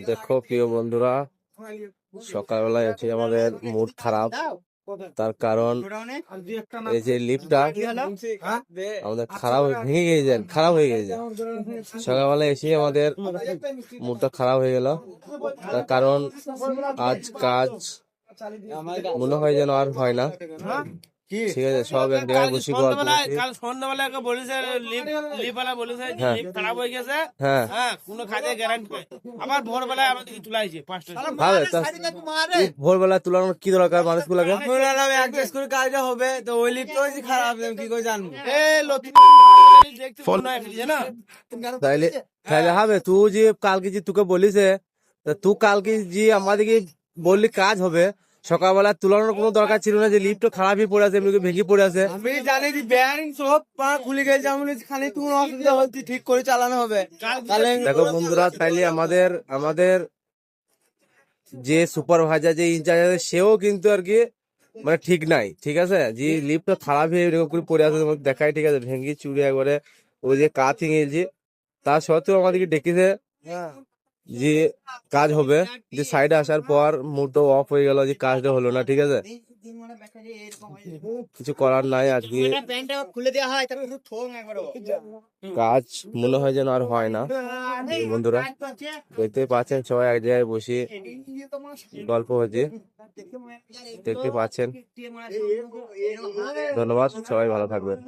দেখো প্রিয় বন্ধুরা, সকালবেলায় এসে আমাদের মুড খারাপ। তার কারণ এই যে লিফটটা আমাদের খারাপ হয়ে গেছে। সকালবেলা এসে আমাদের মুডটা খারাপ হয়ে গেল। তার কারণ আজ কাজ মনে হয় যেন আর হয় না। ঠিক আছে, সব এক জায়গায় বসে গল্প করছি। কাল সন্ধ্যাবেলা বলেছে লিফটওয়ালা বলেছে যে লিফট খারাপ হয়ে গেছে। হ্যাঁ, কোনো কাজে গ্যারান্টি নাই। আবার ভোরবেলায় আমাদেরকে তুলাইছে 5টা। ভোরবেলা তুলানোর কি দরকার মানুষগুলোকে? অ্যাডজাস্ট করে কাজটা হবে তো ওই লিফট হয়েছে খারাপ, কি করে জানবো? তাইলে তাইলে হবে। তুই যে কালকে যে তোকে বলিস, তুই কালকে যে আমাদেরকে বললি কাজ হবে, সকালবেলা তুলানোর কোনো দরকার ছিল না। যে লিফট খারাপই পড়ে আছে, এমনি ভেঙে পড়ে আছে। আমি জানি যে বেয়ারিং সব পা খুলে গেছে, আমি খালি তুমি অসুবিধা হচ্ছে, ঠিক করে চালানো হবে। দেখো বন্ধুরা, তাইলে আমাদের যে সুপারভাইজার, যে ইনচার্জ আছে, সেও কিন্তু আর কি মানে ঠিক নাই। ঠিক আছে, যে লিফটটা খারাপ হয়ে এরকম করে পড়ে আছে তোমাকে দেখাই। ঠিক আছে, ভেঙে চুরি একবারে ওই যে কাজ ভেঙেছি, তা সত্ত্বেও আমাদেরকে ডেকেছে যে কাজ হবে। যে সাইডে আসার পর মুডটা অফ হয়ে গেল, যে কাজটা হলো না। ঠিক আছে, কিছু করার নাই। আজকে কাজ মনে হয় যেন আর হয় না। বন্ধুরা দেখতে পাচ্ছেন, সবাই এক জায়গায় বসে গল্প হচ্ছে, দেখতে পাচ্ছেন। ধন্যবাদ, সবাই ভালো থাকবেন।